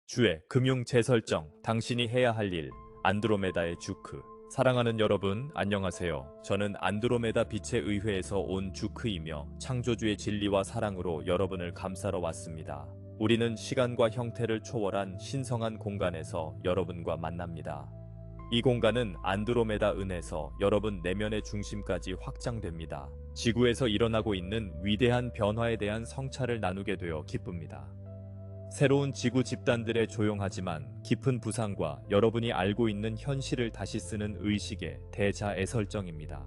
주의 금융 재설정, 당신이 해야 할 일, 안드로메다의 주크. 사랑하는 여러분, 안녕하세요. 저는 안드로메다 빛의 의회에서 온 주크이며 창조주의 진리와 사랑으로 여러분을 감싸러 왔습니다. 우리는 시간과 형태를 초월한 신성한 공간에서 여러분과 만납니다. 이 공간은 안드로메다 은에서 여러분 내면의 중심까지 확장됩니다. 지구에서 일어나고 있는 위대한 변화에 대한 성찰을 나누게 되어 기쁩니다. 새로운 지구 집단들의 조용하지만 깊은 부상과 여러분이 알고 있는 현실을 다시 쓰는 의식의 대자애설정입니다.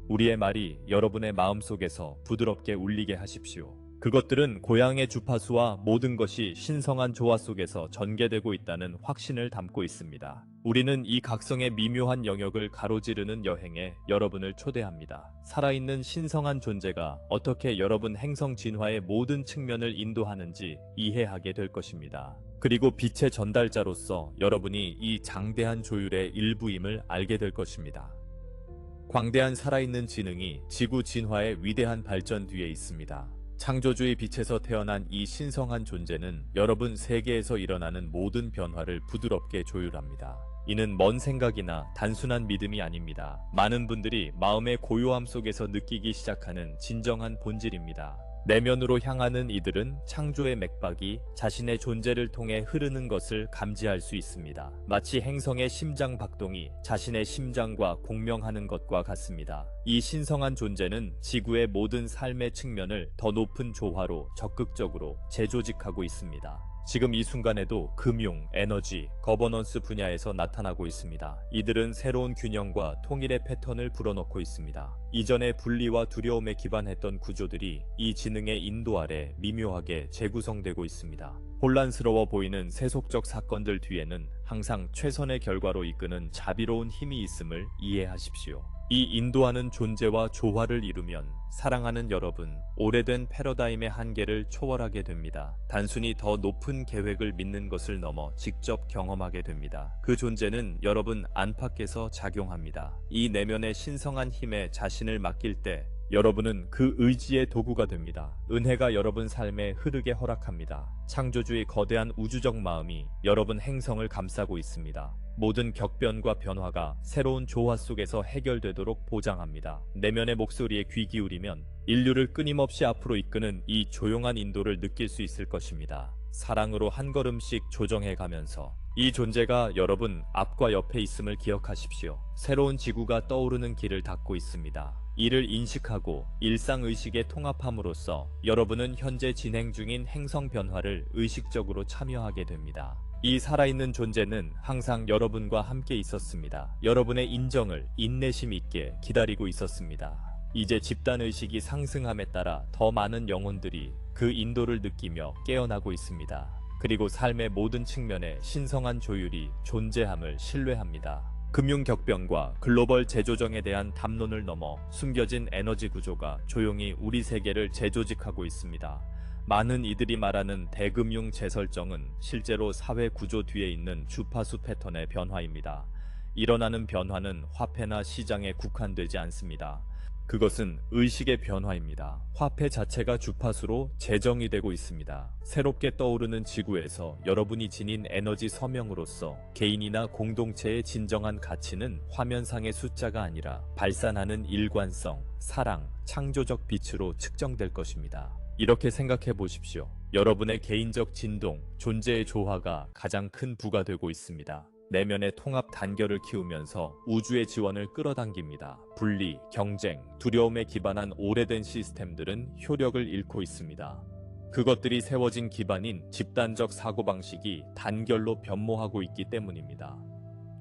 우리의 말이 여러분의 마음속에서 부드럽게 울리게 하십시오. 그것들은 고향의 주파수와 모든 것이 신성한 조화 속에서 전개되고 있다는 확신을 담고 있습니다. 우리는 이 각성의 미묘한 영역을 가로지르는 여행에 여러분을 초대합니다. 살아있는 신성한 존재가 어떻게 여러분 행성 진화의 모든 측면을 인도하는지 이해하게 될 것입니다. 그리고 빛의 전달자로서 여러분이 이 장대한 조율의 일부임을 알게 될 것입니다. 광대한 살아있는 지능이 지구 진화의 위대한 발전 뒤에 있습니다. 창조주의 빛에서 태어난 이 신성한 존재는 여러분 세계에서 일어나는 모든 변화를 부드럽게 조율합니다. 이는 먼 생각이나 단순한 믿음이 아닙니다. 많은 분들이 마음의 고요함 속에서 느끼기 시작하는 진정한 본질입니다. 내면으로 향하는 이들은 창조의 맥박이 자신의 존재를 통해 흐르는 것을 감지할 수 있습니다. 마치 행성의 심장 박동이 자신의 심장과 공명하는 것과 같습니다. 이 신성한 존재는 지구의 모든 삶의 측면을 더 높은 조화로 적극적으로 재조직하고 있습니다. 지금 이 순간에도 금융, 에너지, 거버넌스 분야에서 나타나고 있습니다. 이들은 새로운 균형과 통일의 패턴을 불어넣고 있습니다. 이전의 분리와 두려움에 기반했던 구조들이 이 지능의 인도 아래 미묘하게 재구성되고 있습니다. 혼란스러워 보이는 세속적 사건들 뒤에는 항상 최선의 결과로 이끄는 자비로운 힘이 있음을 이해하십시오. 이 인도하는 존재와 조화를 이루면 사랑하는 여러분, 오래된 패러다임의 한계를 초월하게 됩니다. 단순히 더 높은 계획을 믿는 것을 넘어 직접 경험하게 됩니다. 그 존재는 여러분 안팎에서 작용합니다. 이 내면의 신성한 힘에 자신을 맡길 때 여러분은 그 의지의 도구가 됩니다. 은혜가 여러분 삶에 흐르게 허락합니다. 창조주의 거대한 우주적 마음이 여러분 행성을 감싸고 있습니다. 모든 격변과 변화가 새로운 조화 속에서 해결되도록 보장합니다. 내면의 목소리에 귀 기울이면 인류를 끊임없이 앞으로 이끄는 이 조용한 인도를 느낄 수 있을 것입니다. 사랑으로 한 걸음씩 조정해 가면서 이 존재가 여러분 앞과 옆에 있음을 기억하십시오. 새로운 지구가 떠오르는 길을 닫고 있습니다. 이를 인식하고 일상의식에 통합함으로써 여러분은 현재 진행 중인 행성 변화를 의식적으로 참여하게 됩니다. 이 살아있는 존재는 항상 여러분과 함께 있었습니다. 여러분의 인정을 인내심 있게 기다리고 있었습니다. 이제 집단의식이 상승함에 따라 더 많은 영혼들이 그 인도를 느끼며 깨어나고 있습니다. 그리고 삶의 모든 측면에 신성한 조율이 존재함을 신뢰합니다. 금융격변과 글로벌 재조정에 대한 담론을 넘어 숨겨진 에너지 구조가 조용히 우리 세계를 재조직하고 있습니다. 많은 이들이 말하는 대금융 재설정은 실제로 사회 구조 뒤에 있는 주파수 패턴의 변화입니다. 일어나는 변화는 화폐나 시장에 국한되지 않습니다. 그것은 의식의 변화입니다. 화폐 자체가 주파수로 재정이 되고 있습니다. 새롭게 떠오르는 지구에서 여러분이 지닌 에너지 서명으로서 개인이나 공동체의 진정한 가치는 화면상의 숫자가 아니라 발산하는 일관성, 사랑, 창조적 빛으로 측정될 것입니다. 이렇게 생각해 보십시오. 여러분의 개인적 진동, 존재의 조화가 가장 큰 부가 되고 있습니다. 내면의 통합 단결을 키우면서 우주의 지원을 끌어당깁니다. 분리, 경쟁, 두려움에 기반한 오래된 시스템들은 효력을 잃고 있습니다. 그것들이 세워진 기반인 집단적 사고방식이 단결로 변모하고 있기 때문입니다.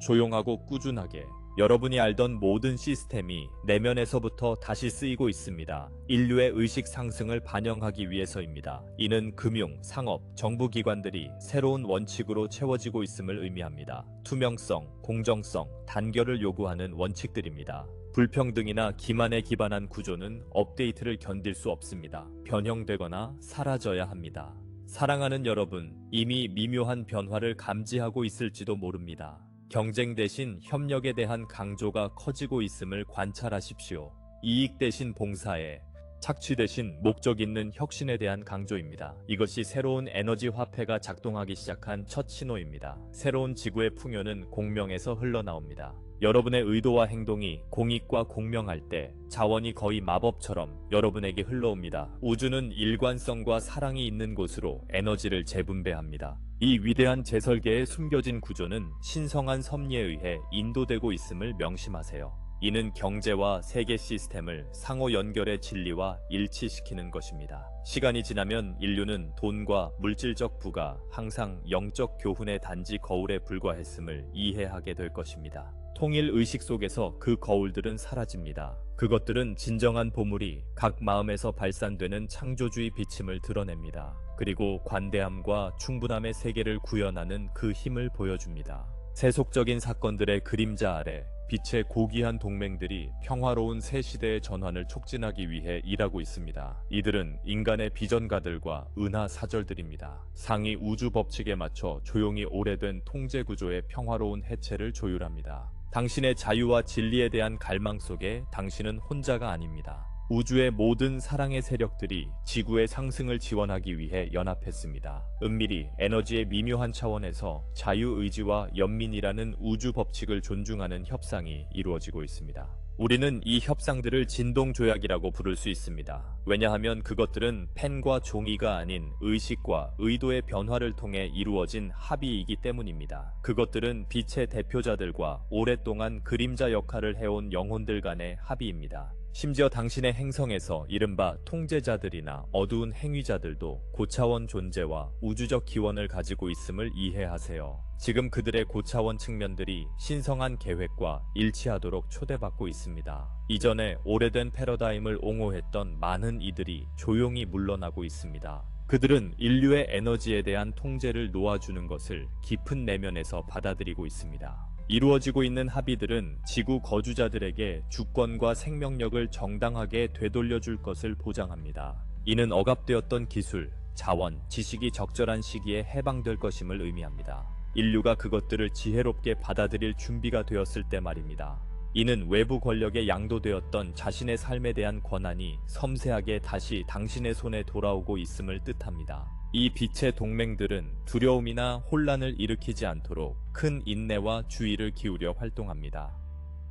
조용하고 꾸준하게 여러분이 알던 모든 시스템이 내면에서부터 다시 쓰이고 있습니다. 인류의 의식 상승을 반영하기 위해서입니다. 이는 금융, 상업, 정부기관들이 새로운 원칙으로 채워지고 있음을 의미합니다. 투명성, 공정성, 단결을 요구하는 원칙들입니다. 불평등이나 기만에 기반한 구조는 업데이트를 견딜 수 없습니다. 변형되거나 사라져야 합니다. 사랑하는 여러분, 이미 미묘한 변화를 감지하고 있을지도 모릅니다. 경쟁 대신 협력에 대한 강조가 커지고 있음을 관찰하십시오. 이익 대신 봉사에, 착취 대신 목적 있는 혁신에 대한 강조입니다. 이것이 새로운 에너지 화폐가 작동하기 시작한 첫 신호입니다. 새로운 지구의 풍요는 공명에서 흘러나옵니다. 여러분의 의도와 행동이 공익과 공명할 때 자원이 거의 마법처럼 여러분에게 흘러옵니다. 우주는 일관성과 사랑이 있는 곳으로 에너지를 재분배합니다. 이 위대한 재설계의 숨겨진 구조는 신성한 섭리에 의해 인도되고 있음을 명심하세요. 이는 경제와 세계 시스템을 상호 연결의 진리와 일치시키는 것입니다. 시간이 지나면 인류는 돈과 물질적 부가 항상 영적 교훈의 단지 거울에 불과했음을 이해하게 될 것입니다. 통일 의식 속에서 그 거울들은 사라집니다. 그것들은 진정한 보물이 각 마음에서 발산되는 창조주의 비침을 드러냅니다. 그리고 관대함과 충분함의 세계를 구현하는 그 힘을 보여줍니다. 세속적인 사건들의 그림자 아래 빛의 고귀한 동맹들이 평화로운 새 시대의 전환을 촉진하기 위해 일하고 있습니다. 이들은 인간의 비전가들과 은하 사절들입니다. 상위 우주 법칙에 맞춰 조용히 오래된 통제 구조의 평화로운 해체를 조율합니다. 당신의 자유와 진리에 대한 갈망 속에 당신은 혼자가 아닙니다. 우주의 모든 사랑의 세력들이 지구의 상승을 지원하기 위해 연합했습니다. 은밀히 에너지의 미묘한 차원에서 자유의지와 연민이라는 우주 법칙을 존중하는 협상이 이루어지고 있습니다. 우리는 이 협상들을 진동조약이라고 부를 수 있습니다. 왜냐하면 그것들은 펜과 종이가 아닌 의식과 의도의 변화를 통해 이루어진 합의이기 때문입니다. 그것들은 빛의 대표자들과 오랫동안 그림자 역할을 해온 영혼들 간의 합의입니다. 심지어 당신의 행성에서 이른바 통제자들이나 어두운 행위자들도 고차원 존재와 우주적 기원을 가지고 있음을 이해하세요. 지금 그들의 고차원 측면들이 신성한 계획과 일치하도록 초대받고 있습니다. 이전에 오래된 패러다임을 옹호했던 많은 이들이 조용히 물러나고 있습니다. 그들은 인류의 에너지에 대한 통제를 놓아주는 것을 깊은 내면에서 받아들이고 있습니다. 이루어지고 있는 합의들은 지구 거주자들에게 주권과 생명력을 정당하게 되돌려줄 것을 보장합니다. 이는 억압되었던 기술, 자원, 지식이 적절한 시기에 해방될 것임을 의미합니다. 인류가 그것들을 지혜롭게 받아들일 준비가 되었을 때 말입니다. 이는 외부 권력에 양도되었던 자신의 삶에 대한 권한이 섬세하게 다시 당신의 손에 돌아오고 있음을 뜻합니다. 이 빛의 동맹들은 두려움이나 혼란을 일으키지 않도록 큰 인내와 주의를 기울여 활동합니다.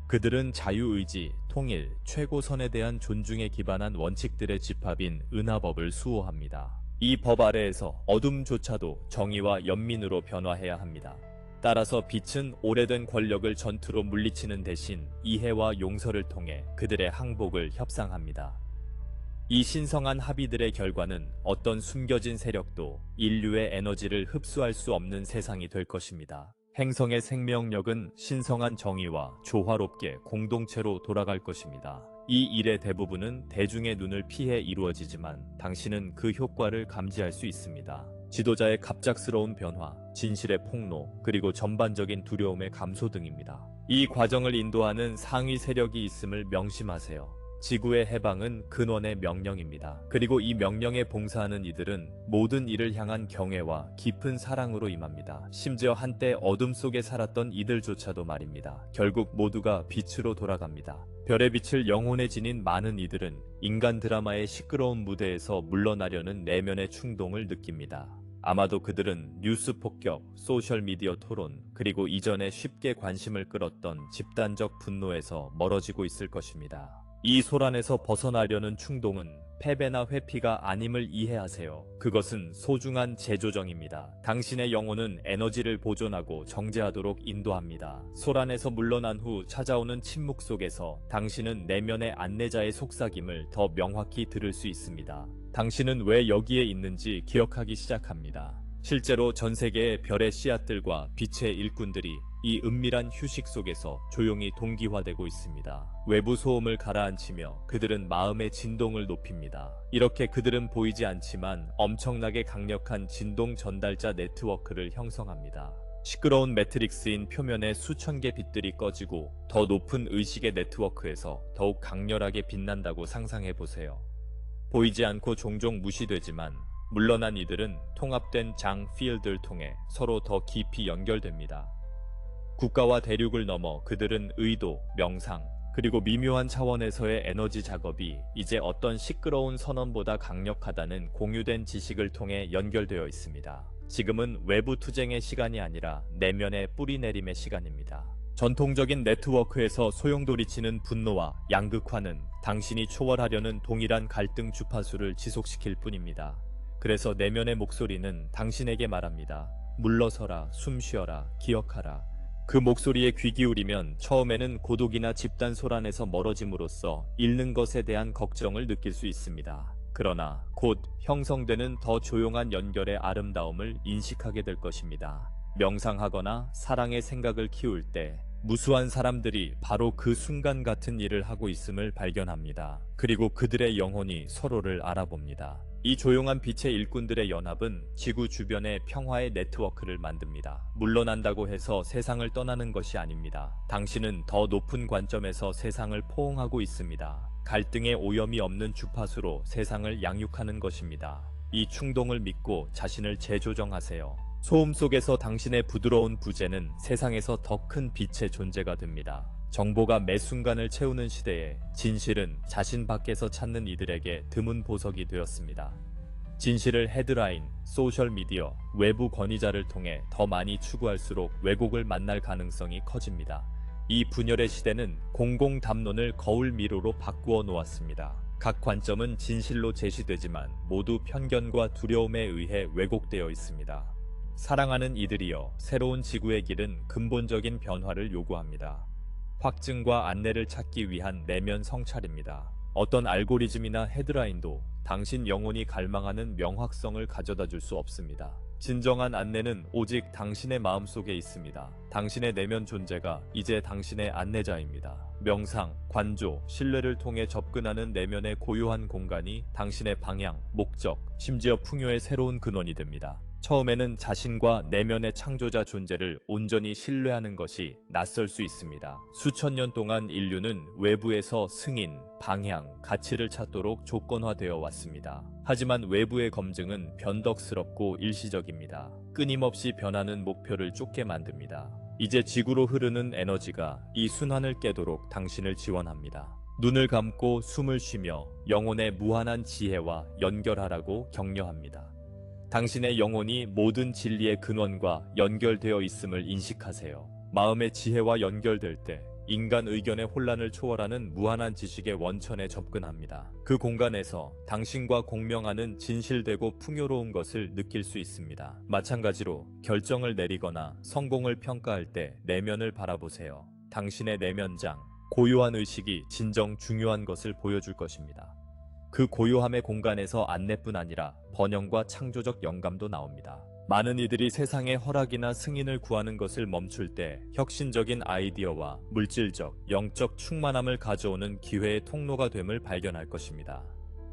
그들은 자유의지, 통일, 최고선에 대한 존중에 기반한 원칙들의 집합인 은하법을 수호합니다. 이 법 아래에서 어둠조차도 정의와 연민으로 변화해야 합니다. 따라서 빛은 오래된 권력을 전투로 물리치는 대신 이해와 용서를 통해 그들의 항복을 협상합니다. 이 신성한 합의들의 결과는 어떤 숨겨진 세력도 인류의 에너지를 흡수할 수 없는 세상이 될 것입니다. 행성의 생명력은 신성한 정의와 조화롭게 공동체로 돌아갈 것입니다. 이 일의 대부분은 대중의 눈을 피해 이루어지지만 당신은 그 효과를 감지할 수 있습니다. 지도자의 갑작스러운 변화, 진실의 폭로, 그리고 전반적인 두려움의 감소 등입니다. 이 과정을 인도하는 상위 세력이 있음을 명심하세요. 지구의 해방은 근원의 명령입니다. 그리고 이 명령에 봉사하는 이들은 모든 이를 향한 경애와 깊은 사랑으로 임합니다. 심지어 한때 어둠 속에 살았던 이들조차도 말입니다. 결국 모두가 빛으로 돌아갑니다. 별의 빛을 영혼에 지닌 많은 이들은 인간 드라마의 시끄러운 무대에서 물러나려는 내면의 충동을 느낍니다. 아마도 그들은 뉴스 폭격, 소셜미디어 토론, 그리고 이전에 쉽게 관심을 끌었던 집단적 분노에서 멀어지고 있을 것입니다. 이 소란에서 벗어나려는 충동은 패배나 회피가 아님을 이해하세요. 그것은 소중한 재조정입니다. 당신의 영혼은 에너지를 보존하고 정제하도록 인도합니다. 소란에서 물러난 후 찾아오는 침묵 속에서 당신은 내면의 안내자의 속삭임을 더 명확히 들을 수 있습니다. 당신은 왜 여기에 있는지 기억하기 시작합니다. 실제로 전 세계의 별의 씨앗들과 빛의 일꾼들이 이 은밀한 휴식 속에서 조용히 동기화되고 있습니다. 외부 소음을 가라앉히며 그들은 마음의 진동을 높입니다. 이렇게 그들은 보이지 않지만 엄청나게 강력한 진동 전달자 네트워크를 형성합니다. 시끄러운 매트릭스인 표면에 수천 개 빛들이 꺼지고 더 높은 의식의 네트워크에서 더욱 강렬하게 빛난다고 상상해보세요. 보이지 않고 종종 무시되지만 물러난 이들은 통합된 장 필드를 통해 서로 더 깊이 연결됩니다. 국가와 대륙을 넘어 그들은 의도, 명상, 그리고 미묘한 차원에서의 에너지 작업이 이제 어떤 시끄러운 선언보다 강력하다는 공유된 지식을 통해 연결되어 있습니다. 지금은 외부 투쟁의 시간이 아니라 내면의 뿌리내림의 시간입니다. 전통적인 네트워크에서 소용돌이치는 분노와 양극화는 당신이 초월하려는 동일한 갈등 주파수를 지속시킬 뿐입니다. 그래서 내면의 목소리는 당신에게 말합니다. 물러서라, 숨 쉬어라, 기억하라. 그 목소리에 귀 기울이면 처음에는 고독이나 집단 소란에서 멀어짐으로써 잃는 것에 대한 걱정을 느낄 수 있습니다. 그러나 곧 형성되는 더 조용한 연결의 아름다움을 인식하게 될 것입니다. 명상하거나 사랑의 생각을 키울 때 무수한 사람들이 바로 그 순간 같은 일을 하고 있음을 발견합니다. 그리고 그들의 영혼이 서로를 알아봅니다. 이 조용한 빛의 일꾼들의 연합은 지구 주변의 평화의 네트워크를 만듭니다. 물러난다고 해서 세상을 떠나는 것이 아닙니다. 당신은 더 높은 관점에서 세상을 포옹하고 있습니다. 갈등의 오염이 없는 주파수로 세상을 양육하는 것입니다. 이 충동을 믿고 자신을 재조정하세요. 소음 속에서 당신의 부드러운 부재는 세상에서 더 큰 빛의 존재가 됩니다. 정보가 매 순간을 채우는 시대에 진실은 자신 밖에서 찾는 이들에게 드문 보석이 되었습니다. 진실을 헤드라인, 소셜미디어, 외부 권위자를 통해 더 많이 추구할수록 왜곡을 만날 가능성이 커집니다. 이 분열의 시대는 공공담론을 거울미로로 바꾸어 놓았습니다. 각 관점은 진실로 제시되지만 모두 편견과 두려움에 의해 왜곡되어 있습니다. 사랑하는 이들이여, 새로운 지구의 길은 근본적인 변화를 요구합니다. 확증과 안내를 찾기 위한 내면 성찰입니다. 어떤 알고리즘이나 헤드라인도 당신 영혼이 갈망하는 명확성을 가져다 줄 수 없습니다. 진정한 안내는 오직 당신의 마음속에 있습니다. 당신의 내면 존재가 이제 당신의 안내자입니다. 명상, 관조, 신뢰를 통해 접근하는 내면의 고요한 공간이 당신의 방향, 목적, 심지어 풍요의 새로운 근원이 됩니다. 처음에는 자신과 내면의 창조자 존재를 온전히 신뢰하는 것이 낯설 수 있습니다. 수천 년 동안 인류는 외부에서 승인, 방향, 가치를 찾도록 조건화되어 왔습니다. 하지만 외부의 검증은 변덕스럽고 일시적입니다. 끊임없이 변하는 목표를 쫓게 만듭니다. 이제 지구로 흐르는 에너지가 이 순환을 깨도록 당신을 지원합니다. 눈을 감고 숨을 쉬며 영혼의 무한한 지혜와 연결하라고 격려합니다. 당신의 영혼이 모든 진리의 근원과 연결되어 있음을 인식하세요. 마음의 지혜와 연결될 때 인간 의견의 혼란을 초월하는 무한한 지식의 원천에 접근합니다. 그 공간에서 당신과 공명하는 진실되고 풍요로운 것을 느낄 수 있습니다. 마찬가지로 결정을 내리거나 성공을 평가할 때 내면을 바라보세요. 당신의 내면장, 고요한 의식이 진정 중요한 것을 보여줄 것입니다. 그 고요함의 공간에서 안내뿐 아니라 번영과 창조적 영감도 나옵니다. 많은 이들이 세상의 허락이나 승인을 구하는 것을 멈출 때 혁신적인 아이디어와 물질적, 영적 충만함을 가져오는 기회의 통로가 됨을 발견할 것입니다.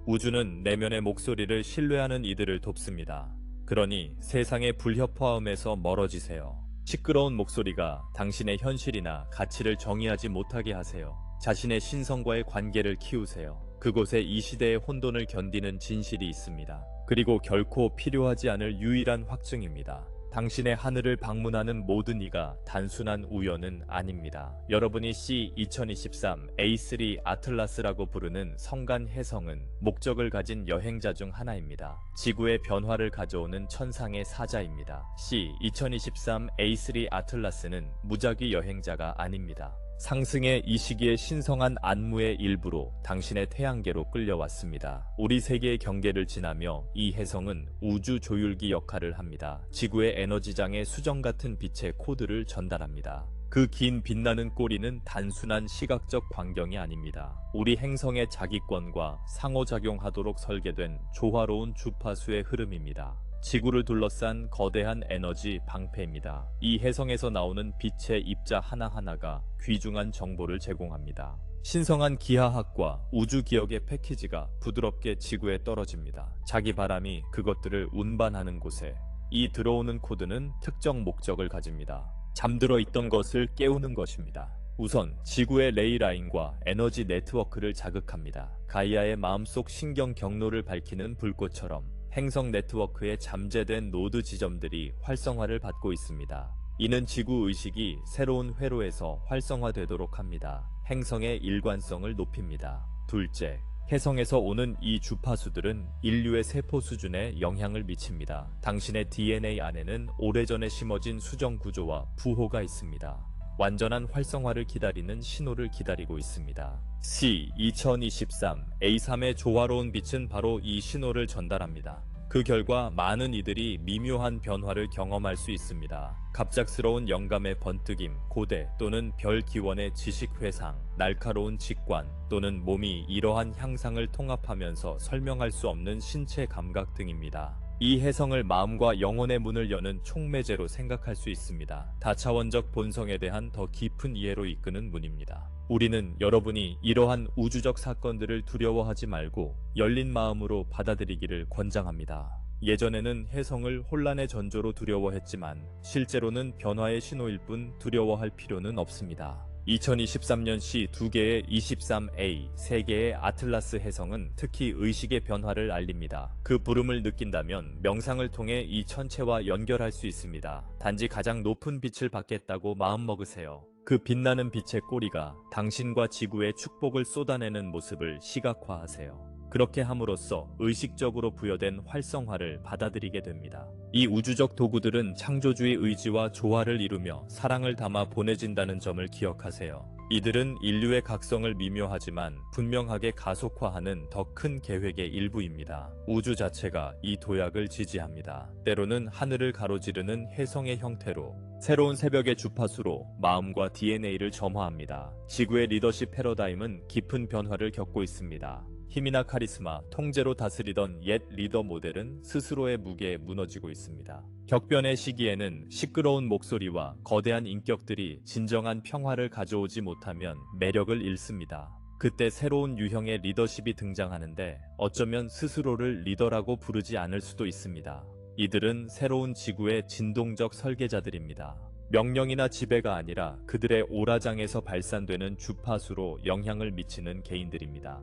우주는 내면의 목소리를 신뢰하는 이들을 돕습니다. 그러니 세상의 불협화음에서 멀어지세요. 시끄러운 목소리가 당신의 현실이나 가치를 정의하지 못하게 하세요. 자신의 신성과의 관계를 키우세요. 그곳에 이 시대의 혼돈을 견디는 진실이 있습니다. 그리고 결코 필요하지 않을 유일한 확증입니다. 당신의 하늘을 방문하는 모든 이가 단순한 우연은 아닙니다. 여러분이 C2023 A3 아틀라스라고 부르는 성간 혜성은 목적을 가진 여행자 중 하나입니다. 지구의 변화를 가져오는 천상의 사자입니다. C2023 A3 아틀라스는 무작위 여행자가 아닙니다. 상승의 이 시기의 신성한 안무의 일부로 당신의 태양계로 끌려왔습니다. 우리 세계의 경계를 지나며 이 혜성은 우주 조율기 역할을 합니다. 지구의 에너지장의 수정 같은 빛의 코드를 전달합니다. 그 긴 빛나는 꼬리는 단순한 시각적 광경이 아닙니다. 우리 행성의 자기권과 상호작용하도록 설계된 조화로운 주파수의 흐름입니다. 지구를 둘러싼 거대한 에너지 방패입니다. 이 혜성에서 나오는 빛의 입자 하나하나가 귀중한 정보를 제공합니다. 신성한 기하학과 우주기억의 패키지가 부드럽게 지구에 떨어집니다. 자기 바람이 그것들을 운반하는 곳에 이 들어오는 코드는 특정 목적을 가집니다. 잠들어 있던 것을 깨우는 것입니다. 우선 지구의 레이라인과 에너지 네트워크를 자극합니다. 가이아의 마음속 신경 경로를 밝히는 불꽃처럼 행성 네트워크의 잠재된 노드 지점들이 활성화를 받고 있습니다. 이는 지구 의식이 새로운 회로에서 활성화되도록 합니다. 행성의 일관성을 높입니다. 둘째, 해성에서 오는 이 주파수들은 인류의 세포 수준에 영향을 미칩니다. 당신의 DNA 안에는 오래전에 심어진 수정 구조와 부호가 있습니다. 완전한 활성화를 기다리는 신호를 기다리고 있습니다. C2023 A3의 조화로운 빛은 바로 이 신호를 전달합니다. 그 결과 많은 이들이 미묘한 변화를 경험할 수 있습니다. 갑작스러운 영감의 번뜩임, 고대 또는 별 기원의 지식 회상, 날카로운 직관 또는 몸이 이러한 향상을 통합하면서 설명할 수 없는 신체 감각 등입니다. 이 해성을 마음과 영혼의 문을 여는 촉매제로 생각할 수 있습니다. 다차원적 본성에 대한 더 깊은 이해로 이끄는 문입니다. 우리는 여러분이 이러한 우주적 사건들을 두려워하지 말고 열린 마음으로 받아들이기를 권장합니다. 예전에는 해성을 혼란의 전조로 두려워했지만 실제로는 변화의 신호일 뿐 두려워할 필요는 없습니다. 2023년 시 2개의 23A, 3개의 아틀라스 해성은 특히 의식의 변화를 알립니다. 그 부름을 느낀다면 명상을 통해 이 천체와 연결할 수 있습니다. 단지 가장 높은 빛을 받겠다고 마음먹으세요. 그 빛나는 빛의 꼬리가 당신과 지구에 축복을 쏟아내는 모습을 시각화하세요. 그렇게 함으로써 의식적으로 부여된 활성화를 받아들이게 됩니다. 이 우주적 도구들은 창조주의 의지와 조화를 이루며 사랑을 담아 보내진다는 점을 기억하세요. 이들은 인류의 각성을 미묘하지만 분명하게 가속화하는 더 큰 계획의 일부입니다. 우주 자체가 이 도약을 지지합니다. 때로는 하늘을 가로지르는 혜성의 형태로, 새로운 새벽의 주파수로 마음과 DNA를 점화합니다. 지구의 리더십 패러다임은 깊은 변화를 겪고 있습니다. 힘이나 카리스마, 통제로 다스리던 옛 리더 모델은 스스로의 무게에 무너지고 있습니다. 격변의 시기에는 시끄러운 목소리와 거대한 인격들이 진정한 평화를 가져오지 못하면 매력을 잃습니다. 그때 새로운 유형의 리더십이 등장하는데 어쩌면 스스로를 리더라고 부르지 않을 수도 있습니다. 이들은 새로운 지구의 진동적 설계자들입니다. 명령이나 지배가 아니라 그들의 오라장에서 발산되는 주파수로 영향을 미치는 개인들입니다.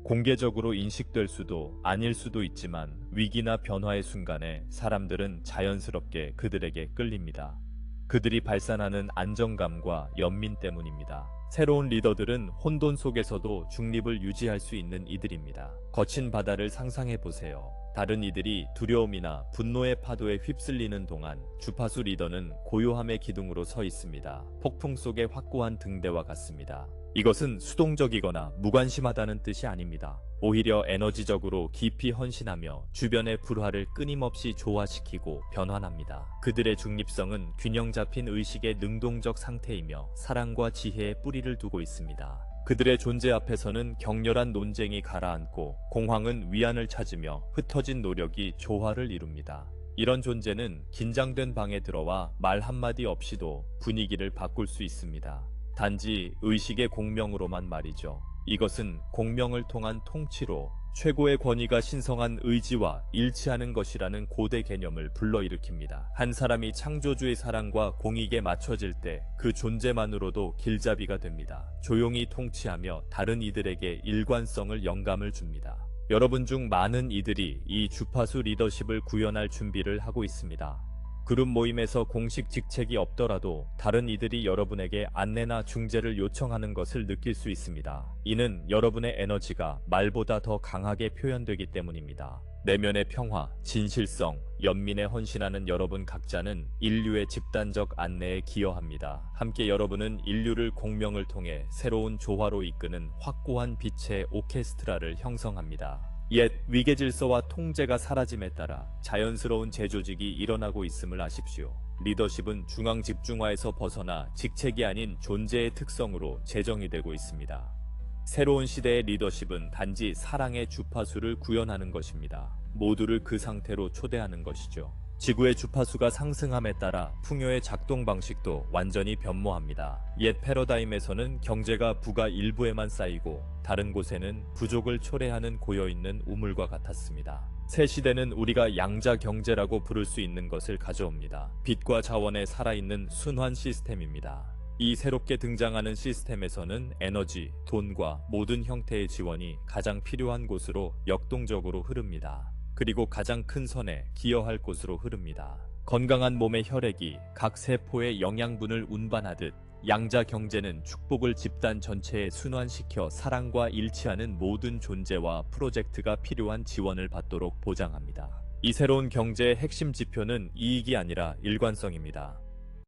공개적으로 인식될 수도 아닐 수도 있지만 위기나 변화의 순간에 사람들은 자연스럽게 그들에게 끌립니다. 그들이 발산하는 안정감과 연민 때문입니다. 새로운 리더들은 혼돈 속에서도 중립을 유지할 수 있는 이들입니다. 거친 바다를 상상해 보세요. 다른 이들이 두려움이나 분노의 파도에 휩쓸리는 동안 주파수 리더는 고요함의 기둥으로 서 있습니다. 폭풍 속의 확고한 등대와 같습니다. 이것은 수동적이거나 무관심하다는 뜻이 아닙니다. 오히려 에너지적으로 깊이 헌신하며 주변의 불화를 끊임없이 조화시키고 변환합니다. 그들의 중립성은 균형 잡힌 의식의 능동적 상태이며 사랑과 지혜에 뿌리를 두고 있습니다. 그들의 존재 앞에서는 격렬한 논쟁이 가라앉고 공황은 위안을 찾으며 흩어진 노력이 조화를 이룹니다. 이런 존재는 긴장된 방에 들어와 말 한마디 없이도 분위기를 바꿀 수 있습니다. 단지 의식의 공명으로만 말이죠. 이것은 공명을 통한 통치로 최고의 권위가 신성한 의지와 일치하는 것이라는 고대 개념을 불러일으킵니다. 한 사람이 창조주의 사랑과 공익에 맞춰질 때 그 존재만으로도 길잡이가 됩니다. 조용히 통치하며 다른 이들에게 일관성을 영감을 줍니다. 여러분 중 많은 이들이 이 주파수 리더십을 구현할 준비를 하고 있습니다. 그룹 모임에서 공식 직책이 없더라도 다른 이들이 여러분에게 안내나 중재를 요청하는 것을 느낄 수 있습니다. 이는 여러분의 에너지가 말보다 더 강하게 표현되기 때문입니다. 내면의 평화, 진실성, 연민에 헌신하는 여러분 각자는 인류의 집단적 안내에 기여합니다. 함께 여러분은 인류를 공명을 통해 새로운 조화로 이끄는 확고한 빛의 오케스트라를 형성합니다. 옛 위계질서와 통제가 사라짐에 따라 자연스러운 재조직이 일어나고 있음을 아십시오. 리더십은 중앙 집중화에서 벗어나 직책이 아닌 존재의 특성으로 제정이 되고 있습니다. 새로운 시대의 리더십은 단지 사랑의 주파수를 구현하는 것입니다. 모두를 그 상태로 초대하는 것이죠. 지구의 주파수가 상승함에 따라 풍요의 작동 방식도 완전히 변모합니다. 옛 패러다임에서는 경제가 부가 일부에만 쌓이고 다른 곳에는 부족을 초래하는 고여있는 우물과 같았습니다. 새 시대는 우리가 양자 경제라고 부를 수 있는 것을 가져옵니다. 빛과 자원에 살아있는 순환 시스템입니다. 이 새롭게 등장하는 시스템에서는 에너지, 돈과 모든 형태의 지원이 가장 필요한 곳으로 역동적으로 흐릅니다. 그리고 가장 큰 선에 기여할 곳으로 흐릅니다. 건강한 몸의 혈액이 각 세포의 영양분을 운반하듯 양자 경제는 축복을 집단 전체에 순환시켜 사랑과 일치하는 모든 존재와 프로젝트가 필요한 지원을 받도록 보장합니다. 이 새로운 경제의 핵심 지표는 이익이 아니라 일관성입니다.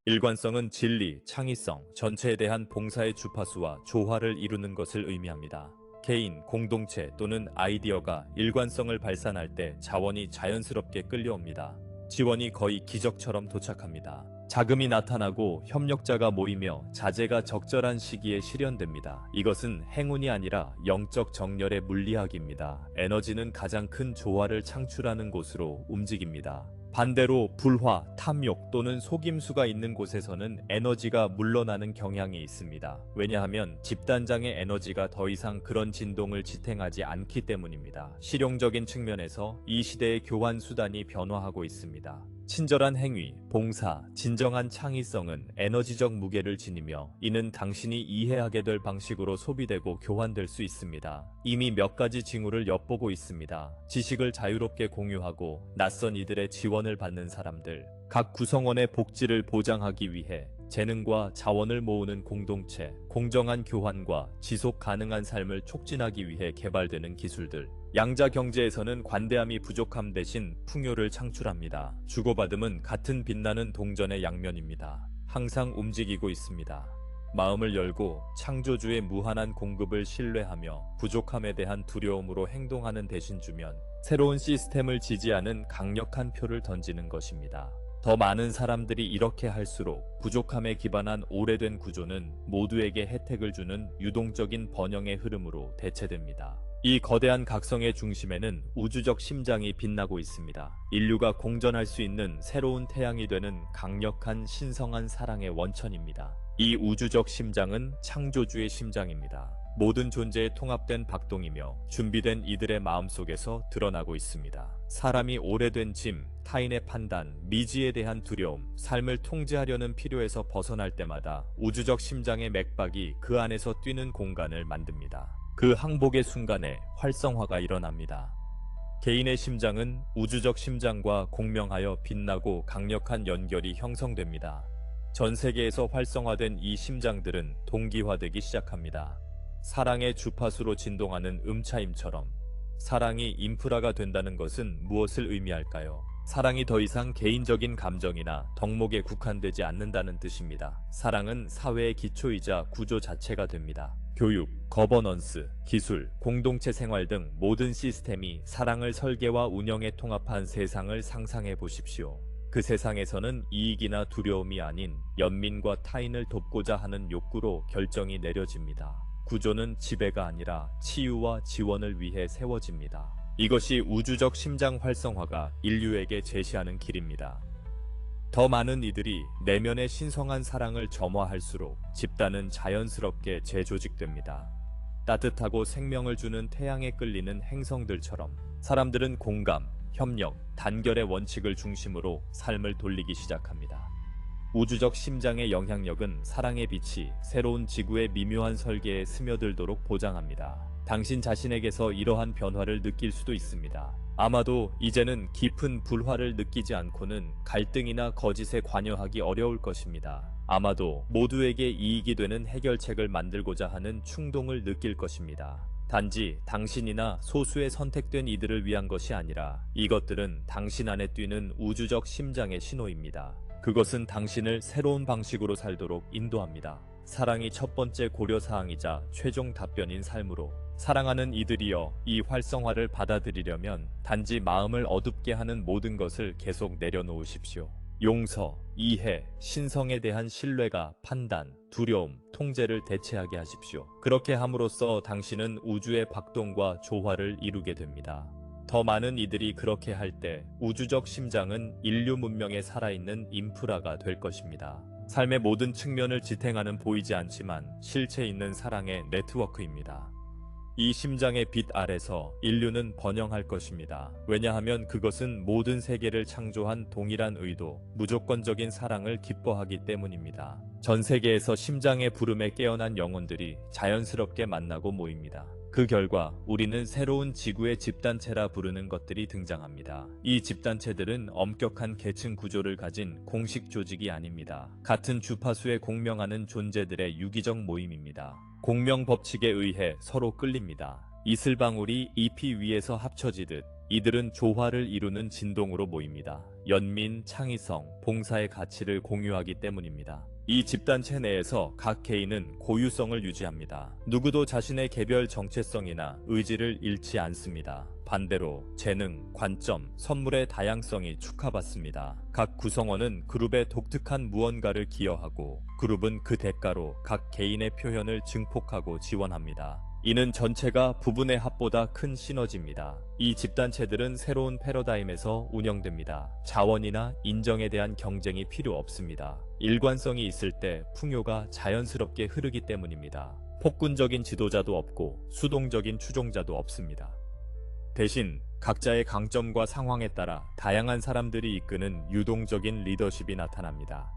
일관성은 진리, 창의성, 전체에 대한 봉사의 주파수와 조화를 이루는 것을 의미합니다. 개인, 공동체 또는 아이디어가 일관성을 발산할 때 자원이 자연스럽게 끌려옵니다. 지원이 거의 기적처럼 도착합니다. 자금이 나타나고 협력자가 모이며 자재가 적절한 시기에 실현됩니다. 이것은 행운이 아니라 영적 정렬의 물리학입니다. 에너지는 가장 큰 조화를 창출하는 곳으로 움직입니다. 반대로 불화, 탐욕 또는 속임수가 있는 곳에서는 에너지가 물러나는 경향이 있습니다. 왜냐하면 집단장의 에너지가 더 이상 그런 진동을 지탱하지 않기 때문입니다. 실용적인 측면에서 이 시대의 교환 수단이 변화하고 있습니다. 친절한 행위, 봉사, 진정한 창의성은 에너지적 무게를 지니며 이는 당신이 이해하게 될 방식으로 소비되고 교환될 수 있습니다. 이미 몇 가지 징후를 엿보고 있습니다. 지식을 자유롭게 공유하고 낯선 이들의 지원을 받는 사람들, 각 구성원의 복지를 보장하기 위해 재능과 자원을 모으는 공동체, 공정한 교환과 지속 가능한 삶을 촉진하기 위해 개발되는 기술들. 양자 경제에서는 관대함이 부족함 대신 풍요를 창출합니다. 주고받음은 같은 빛나는 동전의 양면입니다. 항상 움직이고 있습니다. 마음을 열고 창조주의 무한한 공급을 신뢰하며 부족함에 대한 두려움으로 행동하는 대신 주면 새로운 시스템을 지지하는 강력한 표를 던지는 것입니다. 더 많은 사람들이 이렇게 할수록 부족함에 기반한 오래된 구조는 모두에게 혜택을 주는 유동적인 번영의 흐름으로 대체됩니다. 이 거대한 각성의 중심에는 우주적 심장이 빛나고 있습니다. 인류가 공존할 수 있는 새로운 태양이 되는 강력한 신성한 사랑의 원천입니다. 이 우주적 심장은 창조주의 심장입니다. 모든 존재의 통합된 박동이며 준비된 이들의 마음속에서 드러나고 있습니다. 사람이 오래된 짐, 타인의 판단, 미지에 대한 두려움, 삶을 통제하려는 필요에서 벗어날 때마다 우주적 심장의 맥박이 그 안에서 뛰는 공간을 만듭니다. 그 항복의 순간에 활성화가 일어납니다. 개인의 심장은 우주적 심장과 공명하여 빛나고 강력한 연결이 형성됩니다. 전 세계에서 활성화된 이 심장들은 동기화되기 시작합니다. 사랑의 주파수로 진동하는 음차임처럼. 사랑이 인프라가 된다는 것은 무엇을 의미할까요? 사랑이 더 이상 개인적인 감정이나 덕목에 국한되지 않는다는 뜻입니다. 사랑은 사회의 기초이자 구조 자체가 됩니다. 교육, 거버넌스, 기술, 공동체 생활 등 모든 시스템이 사랑을 설계와 운영에 통합한 세상을 상상해 보십시오. 그 세상에서는 이익이나 두려움이 아닌 연민과 타인을 돕고자 하는 욕구로 결정이 내려집니다. 구조는 지배가 아니라 치유와 지원을 위해 세워집니다. 이것이 우주적 심장 활성화가 인류에게 제시하는 길입니다. 더 많은 이들이 내면의 신성한 사랑을 점화할수록 집단은 자연스럽게 재조직됩니다. 따뜻하고 생명을 주는 태양에 끌리는 행성들처럼 사람들은 공감, 협력, 단결의 원칙을 중심으로 삶을 돌리기 시작합니다. 우주적 심장의 영향력은 사랑의 빛이 새로운 지구의 미묘한 설계에 스며들도록 보장합니다. 당신 자신에게서 이러한 변화를 느낄 수도 있습니다. 아마도 이제는 깊은 불화를 느끼지 않고는 갈등이나 거짓에 관여하기 어려울 것입니다. 아마도 모두에게 이익이 되는 해결책을 만들고자 하는 충동을 느낄 것입니다. 단지 당신이나 소수의 선택된 이들을 위한 것이 아니라 이것들은 당신 안에 뛰는 우주적 심장의 신호입니다. 그것은 당신을 새로운 방식으로 살도록 인도합니다. 사랑이 첫 번째 고려사항이자 최종 답변인 삶으로. 사랑하는 이들이여, 이 활성화를 받아들이려면 단지 마음을 어둡게 하는 모든 것을 계속 내려놓으십시오. 용서, 이해, 신성에 대한 신뢰가 판단, 두려움, 통제를 대체하게 하십시오. 그렇게 함으로써 당신은 우주의 박동과 조화를 이루게 됩니다. 더 많은 이들이 그렇게 할 때 우주적 심장은 인류 문명에 살아있는 인프라가 될 것입니다. 삶의 모든 측면을 지탱하는 보이지 않지만 실체 있는 사랑의 네트워크입니다. 이 심장의 빛 아래서 인류는 번영할 것입니다. 왜냐하면 그것은 모든 세계를 창조한 동일한 의도, 무조건적인 사랑을 기뻐하기 때문입니다. 전 세계에서 심장의 부름에 깨어난 영혼들이 자연스럽게 만나고 모입니다. 그 결과 우리는 새로운 지구의 집단체라 부르는 것들이 등장합니다. 이 집단체들은 엄격한 계층 구조를 가진 공식 조직이 아닙니다. 같은 주파수에 공명하는 존재들의 유기적 모임입니다. 공명 법칙에 의해 서로 끌립니다. 이슬방울이 잎이 위에서 합쳐지듯 이들은 조화를 이루는 진동으로 모입니다. 연민, 창의성, 봉사의 가치를 공유하기 때문입니다. 이 집단체 내에서 각 개인은 고유성을 유지합니다. 누구도 자신의 개별 정체성이나 의지를 잃지 않습니다. 반대로 재능, 관점, 선물의 다양성이 축하받습니다. 각 구성원은 그룹의 독특한 무언가를 기여하고 그룹은 그 대가로 각 개인의 표현을 증폭하고 지원합니다. 이는 전체가 부분의 합보다 큰 시너지입니다. 이 집단체들은 새로운 패러다임에서 운영됩니다. 자원이나 인정에 대한 경쟁이 필요 없습니다. 일관성이 있을 때 풍요가 자연스럽게 흐르기 때문입니다. 폭군적인 지도자도 없고 수동적인 추종자도 없습니다. 대신 각자의 강점과 상황에 따라 다양한 사람들이 이끄는 유동적인 리더십이 나타납니다.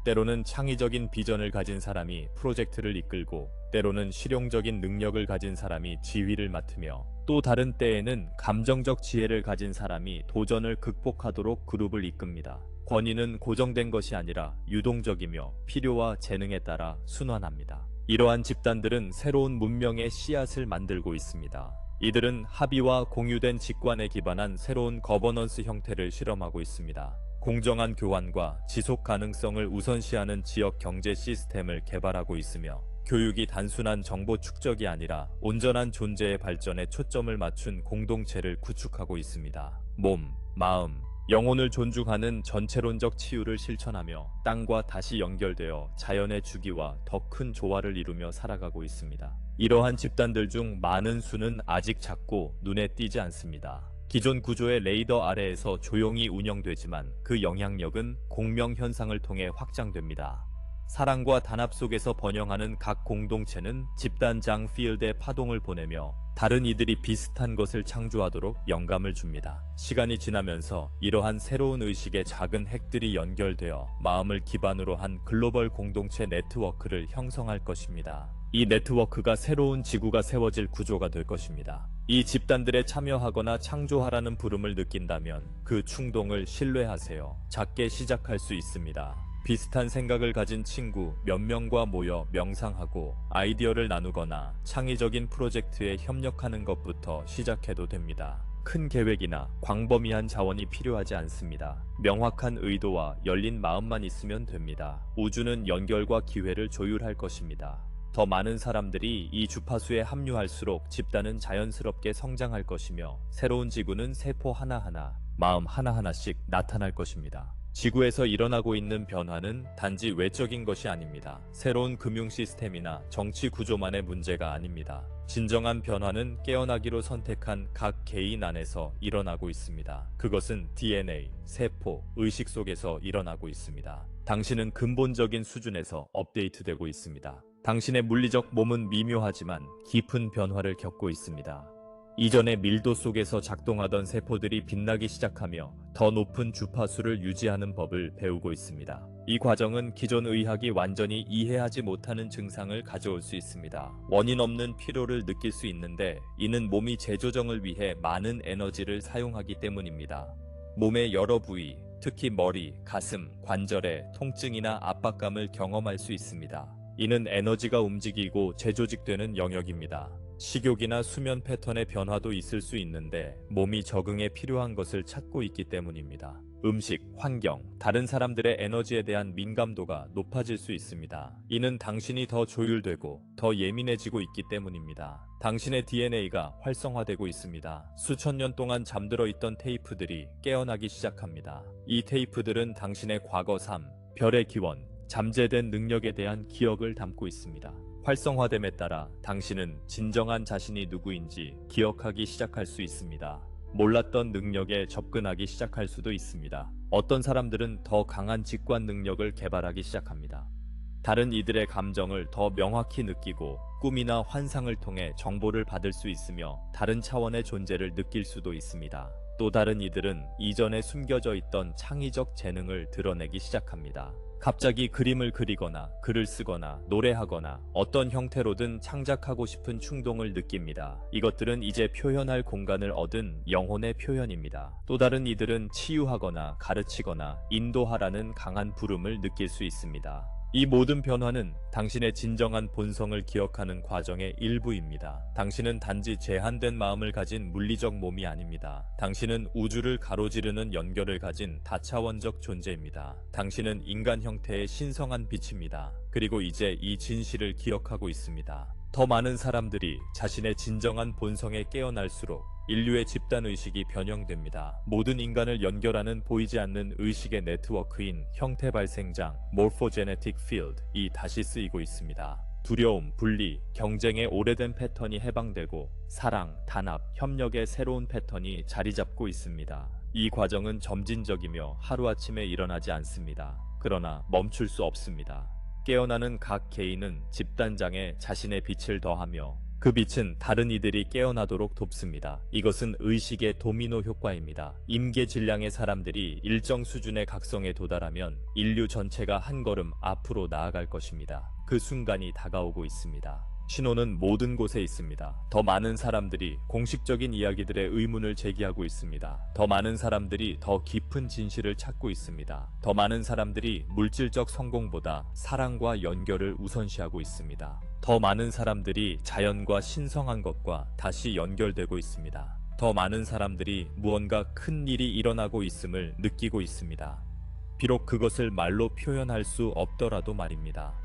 때로는 창의적인 비전을 가진 사람이 프로젝트를 이끌고 때로는 실용적인 능력을 가진 사람이 지휘를 맡으며 또 다른 때에는 감정적 지혜를 가진 사람이 도전을 극복하도록 그룹을 이끕니다. 권위는 고정된 것이 아니라 유동적이며 필요와 재능에 따라 순환합니다. 이러한 집단들은 새로운 문명의 씨앗을 만들고 있습니다. 이들은 합의와 공유된 직관에 기반한 새로운 거버넌스 형태를 실험하고 있습니다. 공정한 교환과 지속 가능성을 우선시하는 지역 경제 시스템을 개발하고 있으며 교육이 단순한 정보 축적이 아니라 온전한 존재의 발전에 초점을 맞춘 공동체를 구축하고 있습니다. 몸, 마음, 영혼을 존중하는 전체론적 치유를 실천하며 땅과 다시 연결되어 자연의 주기와 더 큰 조화를 이루며 살아가고 있습니다. 이러한 집단들 중 많은 수는 아직 작고 눈에 띄지 않습니다. 기존 구조의 레이더 아래에서 조용히 운영되지만 그 영향력은 공명 현상을 통해 확장됩니다. 사랑과 단합 속에서 번영하는 각 공동체는 집단장 필드에 파동을 보내며 다른 이들이 비슷한 것을 창조하도록 영감을 줍니다. 시간이 지나면서 이러한 새로운 의식의 작은 핵들이 연결되어 마음을 기반으로 한 글로벌 공동체 네트워크를 형성할 것입니다. 이 네트워크가 새로운 지구가 세워질 구조가 될 것입니다. 이 집단들에 참여하거나 창조하라는 부름을 느낀다면 그 충동을 신뢰하세요. 작게 시작할 수 있습니다. 비슷한 생각을 가진 친구 몇 명과 모여 명상하고 아이디어를 나누거나 창의적인 프로젝트에 협력하는 것부터 시작해도 됩니다. 큰 계획이나 광범위한 자원이 필요하지 않습니다. 명확한 의도와 열린 마음만 있으면 됩니다. 우주는 연결과 기회를 조율할 것입니다. 더 많은 사람들이 이 주파수에 합류할수록 집단은 자연스럽게 성장할 것이며 새로운 지구는 세포 하나하나, 마음 하나하나씩 나타날 것입니다. 지구에서 일어나고 있는 변화는 단지 외적인 것이 아닙니다. 새로운 금융 시스템이나 정치 구조만의 문제가 아닙니다. 진정한 변화는 깨어나기로 선택한 각 개인 안에서 일어나고 있습니다. 그것은 DNA, 세포, 의식 속에서 일어나고 있습니다. 당신은 근본적인 수준에서 업데이트되고 있습니다. 당신의 물리적 몸은 미묘하지만 깊은 변화를 겪고 있습니다. 이전의 밀도 속에서 작동하던 세포들이 빛나기 시작하며 더 높은 주파수를 유지하는 법을 배우고 있습니다. 이 과정은 기존 의학이 완전히 이해하지 못하는 증상을 가져올 수 있습니다. 원인 없는 피로를 느낄 수 있는데 이는 몸이 재조정을 위해 많은 에너지를 사용하기 때문입니다. 몸의 여러 부위, 특히 머리, 가슴, 관절에 통증이나 압박감을 경험할 수 있습니다. 이는 에너지가 움직이고 재조직되는 영역입니다. 식욕이나 수면 패턴의 변화도 있을 수 있는데 몸이 적응에 필요한 것을 찾고 있기 때문입니다. 음식, 환경, 다른 사람들의 에너지에 대한 민감도가 높아질 수 있습니다. 이는 당신이 더 조율되고 더 예민해지고 있기 때문입니다. 당신의 DNA가 활성화되고 있습니다. 수천 년 동안 잠들어 있던 테이프들이 깨어나기 시작합니다. 이 테이프들은 당신의 과거 삶, 별의 기원, 잠재된 능력에 대한 기억을 담고 있습니다. 활성화됨에 따라 당신은 진정한 자신이 누구인지 기억하기 시작할 수 있습니다. 몰랐던 능력에 접근하기 시작할 수도 있습니다. 어떤 사람들은 더 강한 직관 능력을 개발하기 시작합니다. 다른 이들의 감정을 더 명확히 느끼고 꿈이나 환상을 통해 정보를 받을 수 있으며 다른 차원의 존재를 느낄 수도 있습니다. 또 다른 이들은 이전에 숨겨져 있던 창의적 재능을 드러내기 시작합니다. 갑자기 그림을 그리거나 글을 쓰거나 노래하거나 어떤 형태로든 창작하고 싶은 충동을 느낍니다. 이것들은 이제 표현할 공간을 얻은 영혼의 표현입니다. 또 다른 이들은 치유하거나 가르치거나 인도하라는 강한 부름을 느낄 수 있습니다. 이 모든 변화는 당신의 진정한 본성을 기억하는 과정의 일부입니다. 당신은 단지 제한된 마음을 가진 물리적 몸이 아닙니다. 당신은 우주를 가로지르는 연결을 가진 다차원적 존재입니다. 당신은 인간 형태의 신성한 빛입니다. 그리고 이제 이 진실을 기억하고 있습니다. 더 많은 사람들이 자신의 진정한 본성에 깨어날수록 인류의 집단의식이 변형됩니다. 모든 인간을 연결하는 보이지 않는 의식의 네트워크인 형태발생장 Morphogenetic Field이 다시 쓰이고 있습니다. 두려움, 분리, 경쟁의 오래된 패턴이 해방되고 사랑, 단합, 협력의 새로운 패턴이 자리 잡고 있습니다. 이 과정은 점진적이며 하루아침에 일어나지 않습니다. 그러나 멈출 수 없습니다. 깨어나는 각 개인은 집단장에 자신의 빛을 더하며 그 빛은 다른 이들이 깨어나도록 돕습니다. 이것은 의식의 도미노 효과입니다. 임계 질량의 사람들이 일정 수준의 각성에 도달하면 인류 전체가 한 걸음 앞으로 나아갈 것입니다. 그 순간이 다가오고 있습니다. 신호는 모든 곳에 있습니다. 더 많은 사람들이 공식적인 이야기들의 의문을 제기하고 있습니다. 더 많은 사람들이 더 깊은 진실을 찾고 있습니다. 더 많은 사람들이 물질적 성공보다 사랑과 연결을 우선시하고 있습니다. 더 많은 사람들이 자연과 신성한 것과 다시 연결되고 있습니다. 더 많은 사람들이 무언가 큰 일이 일어나고 있음을 느끼고 있습니다. 비록 그것을 말로 표현할 수 없더라도 말입니다.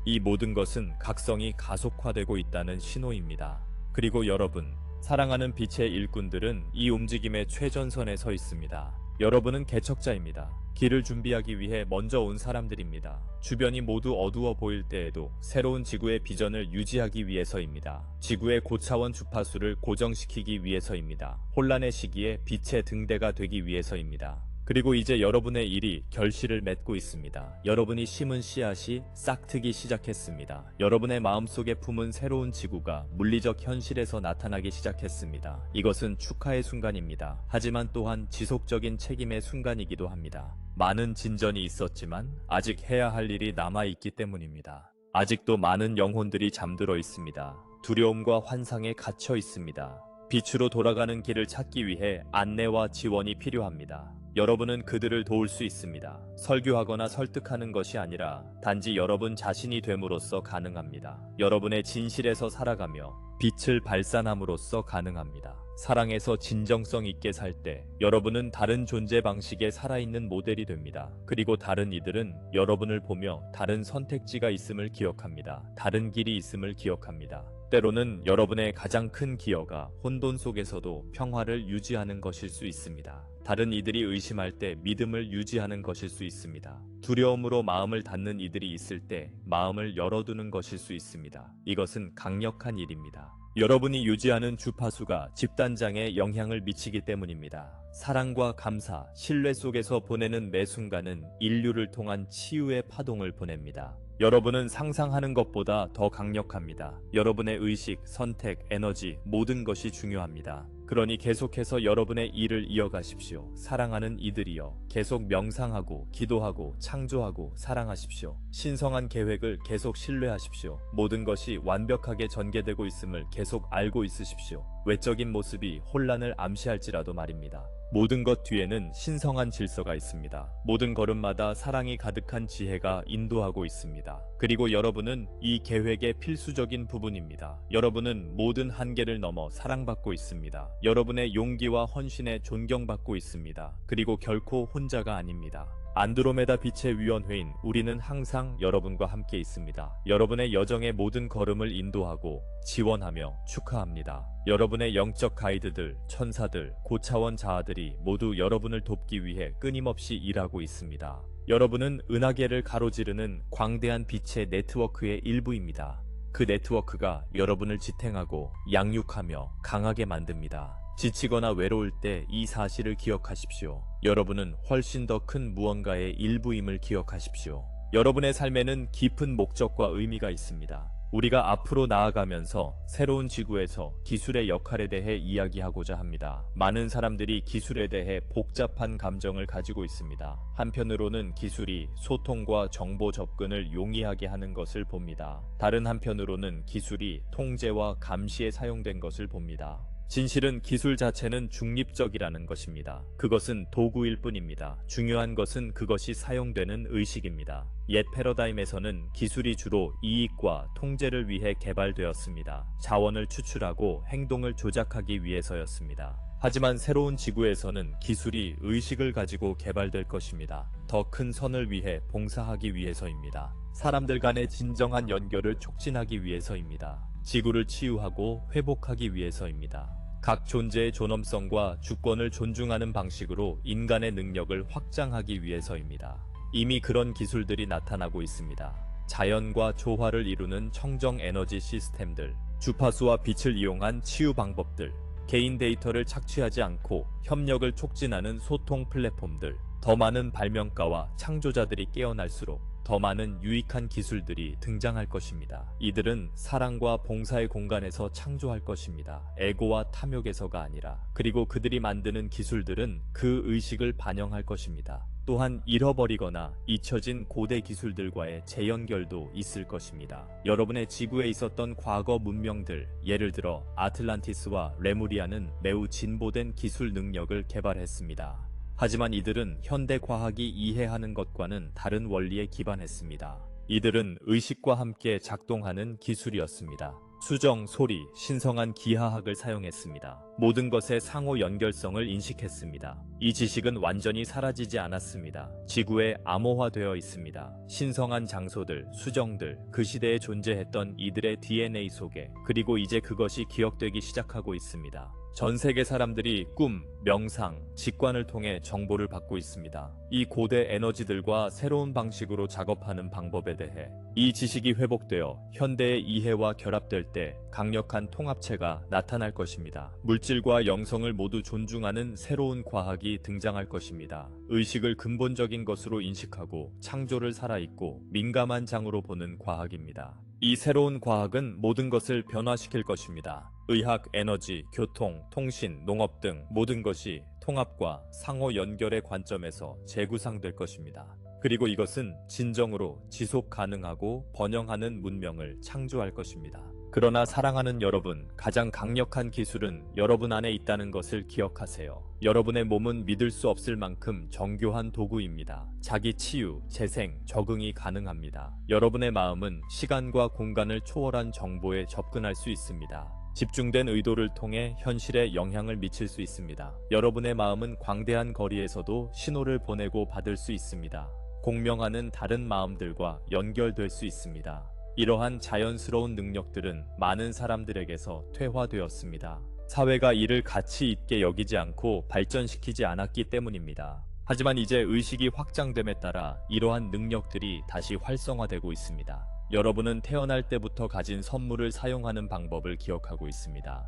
이 모든 것은 각성이 가속화되고 있다는 신호입니다. 그리고 여러분, 사랑하는 빛의 일꾼들은 이 움직임의 최전선에 서 있습니다. 여러분은 개척자입니다. 길을 준비하기 위해 먼저 온 사람들입니다. 주변이 모두 어두워 보일 때에도 새로운 지구의 비전을 유지하기 위해서입니다. 지구의 고차원 주파수를 고정시키기 위해서입니다. 혼란의 시기에 빛의 등대가 되기 위해서입니다. 그리고 이제 여러분의 일이 결실을 맺고 있습니다. 여러분이 심은 씨앗이 싹트기 시작했습니다. 여러분의 마음속에 품은 새로운 지구가 물리적 현실에서 나타나기 시작했습니다. 이것은 축하의 순간입니다. 하지만 또한 지속적인 책임의 순간이기도 합니다. 많은 진전이 있었지만 아직 해야 할 일이 남아있기 때문입니다. 아직도 많은 영혼들이 잠들어 있습니다. 두려움과 환상에 갇혀 있습니다. 빛으로 돌아가는 길을 찾기 위해 안내와 지원이 필요합니다. 여러분은 그들을 도울 수 있습니다. 설교하거나 설득하는 것이 아니라 단지 여러분 자신이 됨으로써 가능합니다. 여러분의 진실에서 살아가며 빛을 발산함으로써 가능합니다. 사랑에서 진정성 있게 살 때 여러분은 다른 존재 방식의 살아있는 모델이 됩니다. 그리고 다른 이들은 여러분을 보며 다른 선택지가 있음을 기억합니다. 다른 길이 있음을 기억합니다. 때로는 여러분의 가장 큰 기여가 혼돈 속에서도 평화를 유지하는 것일 수 있습니다. 다른 이들이 의심할 때 믿음을 유지하는 것일 수 있습니다. 두려움으로 마음을 닫는 이들이 있을 때 마음을 열어두는 것일 수 있습니다. 이것은 강력한 일입니다. 여러분이 유지하는 주파수가 집단장에 영향을 미치기 때문입니다. 사랑과 감사, 신뢰 속에서 보내는 매 순간은 인류를 통한 치유의 파동을 보냅니다. 여러분은 상상하는 것보다 더 강력합니다. 여러분의 의식, 선택, 에너지, 모든 것이 중요합니다. 그러니 계속해서 여러분의 일을 이어가십시오. 사랑하는 이들이여. 계속 명상하고 기도하고 창조하고 사랑하십시오. 신성한 계획을 계속 신뢰하십시오. 모든 것이 완벽하게 전개되고 있음을 계속 알고 있으십시오. 외적인 모습이 혼란을 암시할지라도 말입니다. 모든 것 뒤에는 신성한 질서가 있습니다. 모든 걸음마다 사랑이 가득한 지혜가 인도하고 있습니다. 그리고 여러분은 이 계획의 필수적인 부분입니다. 여러분은 모든 한계를 넘어 사랑받고 있습니다. 여러분의 용기와 헌신에 존경받고 있습니다. 그리고 결코 혼자가 아닙니다. 안드로메다 빛의 위원회인 우리는 항상 여러분과 함께 있습니다. 여러분의 여정의 모든 걸음을 인도하고 지원하며 축하합니다. 여러분의 영적 가이드들, 천사들, 고차원 자아들이 모두 여러분을 돕기 위해 끊임없이 일하고 있습니다. 여러분은 은하계를 가로지르는 광대한 빛의 네트워크의 일부입니다. 그 네트워크가 여러분을 지탱하고 양육하며 강하게 만듭니다. 지치거나 외로울 때 이 사실을 기억하십시오. 여러분은 훨씬 더 큰 무언가의 일부임을 기억하십시오. 여러분의 삶에는 깊은 목적과 의미가 있습니다. 우리가 앞으로 나아가면서 새로운 지구에서 기술의 역할에 대해 이야기하고자 합니다. 많은 사람들이 기술에 대해 복잡한 감정을 가지고 있습니다. 한편으로는 기술이 소통과 정보 접근을 용이하게 하는 것을 봅니다. 다른 한편으로는 기술이 통제와 감시에 사용된 것을 봅니다. 진실은 기술 자체는 중립적이라는 것입니다. 그것은 도구일 뿐입니다. 중요한 것은 그것이 사용되는 의식입니다. 옛 패러다임에서는 기술이 주로 이익과 통제를 위해 개발되었습니다. 자원을 추출하고 행동을 조작하기 위해서였습니다. 하지만 새로운 지구에서는 기술이 의식을 가지고 개발될 것입니다. 더 큰 선을 위해 봉사하기 위해서입니다. 사람들 간의 진정한 연결을 촉진하기 위해서입니다. 지구를 치유하고 회복하기 위해서입니다. 각 존재의 존엄성과 주권을 존중하는 방식으로 인간의 능력을 확장하기 위해서입니다. 이미 그런 기술들이 나타나고 있습니다. 자연과 조화를 이루는 청정 에너지 시스템들, 주파수와 빛을 이용한 치유 방법들, 개인 데이터를 착취하지 않고 협력을 촉진하는 소통 플랫폼들, 더 많은 발명가와 창조자들이 깨어날수록 더 많은 유익한 기술들이 등장할 것입니다. 이들은 사랑과 봉사의 공간에서 창조할 것입니다. 에고와 탐욕에서가 아니라. 그리고 그들이 만드는 기술들은 그 의식을 반영할 것입니다. 또한 잃어버리거나 잊혀진 고대 기술들과의 재연결도 있을 것입니다. 여러분의 지구에 있었던 과거 문명들, 예를 들어 아틀란티스와 레무리아는 매우 진보된 기술 능력을 개발했습니다. 하지만 이들은 현대 과학이 이해하는 것과는 다른 원리에 기반했습니다. 이들은 의식과 함께 작동하는 기술이었습니다. 수정, 소리, 신성한 기하학을 사용했습니다. 모든 것의 상호 연결성을 인식했습니다. 이 지식은 완전히 사라지지 않았습니다. 지구에 암호화되어 있습니다. 신성한 장소들, 수정들, 그 시대에 존재했던 이들의 DNA 속에, 그리고 이제 그것이 기억되기 시작하고 있습니다. 전 세계 사람들이 꿈, 명상, 직관을 통해 정보를 받고 있습니다. 이 고대 에너지들과 새로운 방식으로 작업하는 방법에 대해 이 지식이 회복되어 현대의 이해와 결합될 때 강력한 통합체가 나타날 것입니다. 물질과 영성을 모두 존중하는 새로운 과학이 등장할 것입니다. 의식을 근본적인 것으로 인식하고 창조를 살아있고 민감한 장으로 보는 과학입니다. 이 새로운 과학은 모든 것을 변화시킬 것입니다. 의학, 에너지, 교통, 통신, 농업 등 모든 것이 통합과 상호 연결의 관점에서 재구상될 것입니다. 그리고 이것은 진정으로 지속 가능하고 번영하는 문명을 창조할 것입니다. 그러나 사랑하는 여러분, 가장 강력한 기술은 여러분 안에 있다는 것을 기억하세요. 여러분의 몸은 믿을 수 없을 만큼 정교한 도구입니다. 자기 치유, 재생, 적응이 가능합니다. 여러분의 마음은 시간과 공간을 초월한 정보에 접근할 수 있습니다. 집중된 의도를 통해 현실에 영향을 미칠 수 있습니다. 여러분의 마음은 광대한 거리에서도 신호를 보내고 받을 수 있습니다. 공명하는 다른 마음들과 연결될 수 있습니다. 이러한 자연스러운 능력들은 많은 사람들에게서 퇴화되었습니다. 사회가 이를 가치 있게 여기지 않고 발전시키지 않았기 때문입니다. 하지만 이제 의식이 확장됨에 따라 이러한 능력들이 다시 활성화되고 있습니다. 여러분은 태어날 때부터 가진 선물을 사용하는 방법을 기억하고 있습니다.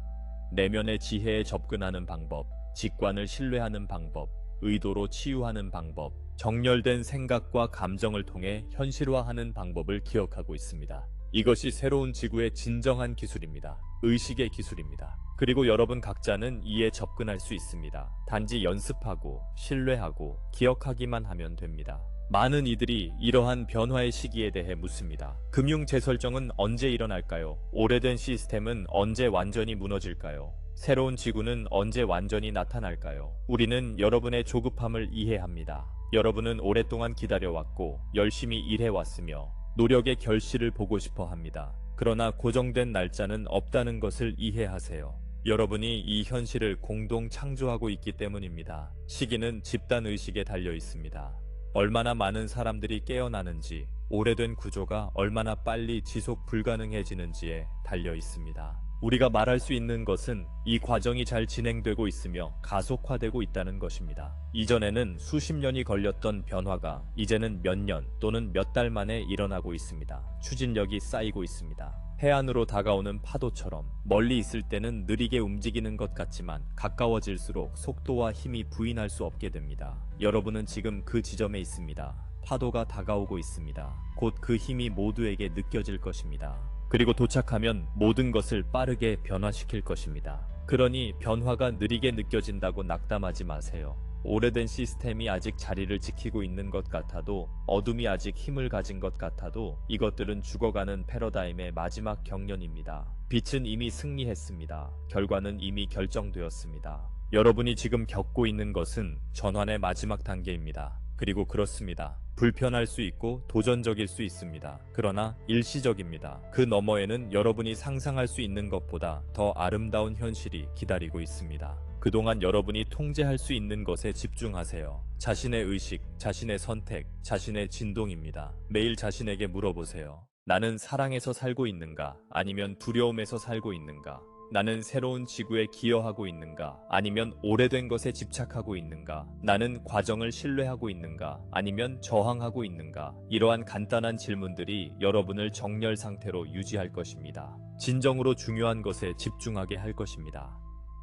내면의 지혜에 접근하는 방법, 직관을 신뢰하는 방법, 의도로 치유하는 방법, 정렬된 생각과 감정을 통해 현실화하는 방법을 기억하고 있습니다. 이것이 새로운 지구의 진정한 기술입니다. 의식의 기술입니다. 그리고 여러분 각자는 이에 접근할 수 있습니다. 단지 연습하고 신뢰하고 기억하기만 하면 됩니다. 많은 이들이 이러한 변화의 시기에 대해 묻습니다. 금융 재설정은 언제 일어날까요? 오래된 시스템은 언제 완전히 무너질까요? 새로운 지구는 언제 완전히 나타날까요? 우리는 여러분의 조급함을 이해합니다. 여러분은 오랫동안 기다려왔고 열심히 일해왔으며 노력의 결실을 보고 싶어 합니다. 그러나 고정된 날짜는 없다는 것을 이해하세요. 여러분이 이 현실을 공동 창조하고 있기 때문입니다. 시기는 집단의식에 달려 있습니다. 얼마나 많은 사람들이 깨어나는지, 오래된 구조가 얼마나 빨리 지속 불가능해지는지에 달려 있습니다. 우리가 말할 수 있는 것은 이 과정이 잘 진행되고 있으며 가속화되고 있다는 것입니다. 이전에는 수십 년이 걸렸던 변화가 이제는 몇 년 또는 몇 달 만에 일어나고 있습니다. 추진력이 쌓이고 있습니다. 해안으로 다가오는 파도처럼 멀리 있을 때는 느리게 움직이는 것 같지만 가까워질수록 속도와 힘이 부인할 수 없게 됩니다. 여러분은 지금 그 지점에 있습니다. 파도가 다가오고 있습니다. 곧 그 힘이 모두에게 느껴질 것입니다. 그리고 도착하면 모든 것을 빠르게 변화시킬 것입니다. 그러니 변화가 느리게 느껴진다고 낙담하지 마세요. 오래된 시스템이 아직 자리를 지키고 있는 것 같아도, 어둠이 아직 힘을 가진 것 같아도 이것들은 죽어가는 패러다임의 마지막 경련입니다. 빛은 이미 승리했습니다. 결과는 이미 결정되었습니다. 여러분이 지금 겪고 있는 것은 전환의 마지막 단계입니다. 그리고 그렇습니다. 불편할 수 있고 도전적일 수 있습니다. 그러나 일시적입니다. 그 너머에는 여러분이 상상할 수 있는 것보다 더 아름다운 현실이 기다리고 있습니다. 그동안 여러분이 통제할 수 있는 것에 집중하세요. 자신의 의식, 자신의 선택, 자신의 진동입니다. 매일 자신에게 물어보세요. 나는 사랑에서 살고 있는가? 아니면 두려움에서 살고 있는가? 나는 새로운 지구에 기여하고 있는가? 아니면 오래된 것에 집착하고 있는가? 나는 과정을 신뢰하고 있는가? 아니면 저항하고 있는가? 이러한 간단한 질문들이 여러분을 정렬 상태로 유지할 것입니다. 진정으로 중요한 것에 집중하게 할 것입니다.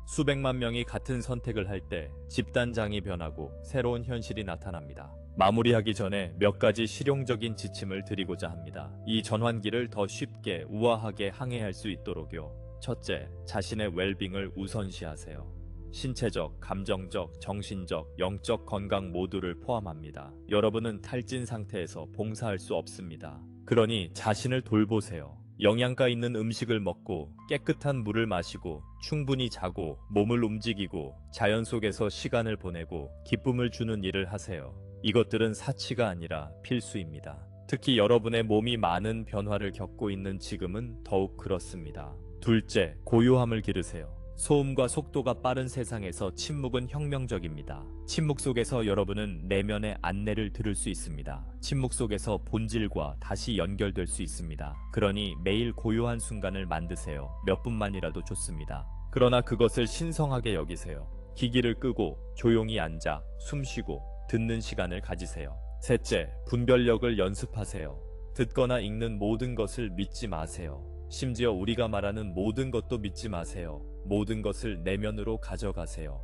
수백만 명이 같은 선택을 할 때 집단장이 변하고 새로운 현실이 나타납니다. 마무리하기 전에 몇 가지 실용적인 지침을 드리고자 합니다. 이 전환기를 더 쉽게 우아하게 항해할 수 있도록요. 첫째, 자신의 웰빙을 우선시하세요. 신체적, 감정적, 정신적, 영적 건강 모두를 포함합니다. 여러분은 탈진 상태에서 봉사할 수 없습니다. 그러니 자신을 돌보세요. 영양가 있는 음식을 먹고 깨끗한 물을 마시고 충분히 자고 몸을 움직이고 자연 속에서 시간을 보내고 기쁨을 주는 일을 하세요. 이것들은 사치가 아니라 필수입니다. 특히 여러분의 몸이 많은 변화를 겪고 있는 지금은 더욱 그렇습니다. 둘째, 고요함을 기르세요. 소음과 속도가 빠른 세상에서 침묵은 혁명적입니다. 침묵 속에서 여러분은 내면의 안내를 들을 수 있습니다. 침묵 속에서 본질과 다시 연결될 수 있습니다. 그러니 매일 고요한 순간을 만드세요. 몇 분만이라도 좋습니다. 그러나 그것을 신성하게 여기세요. 기기를 끄고 조용히 앉아 숨 쉬고 듣는 시간을 가지세요. 셋째, 분별력을 연습하세요. 듣거나 읽는 모든 것을 믿지 마세요. 심지어 우리가 말하는 모든 것도 믿지 마세요. 모든 것을 내면으로 가져가세요.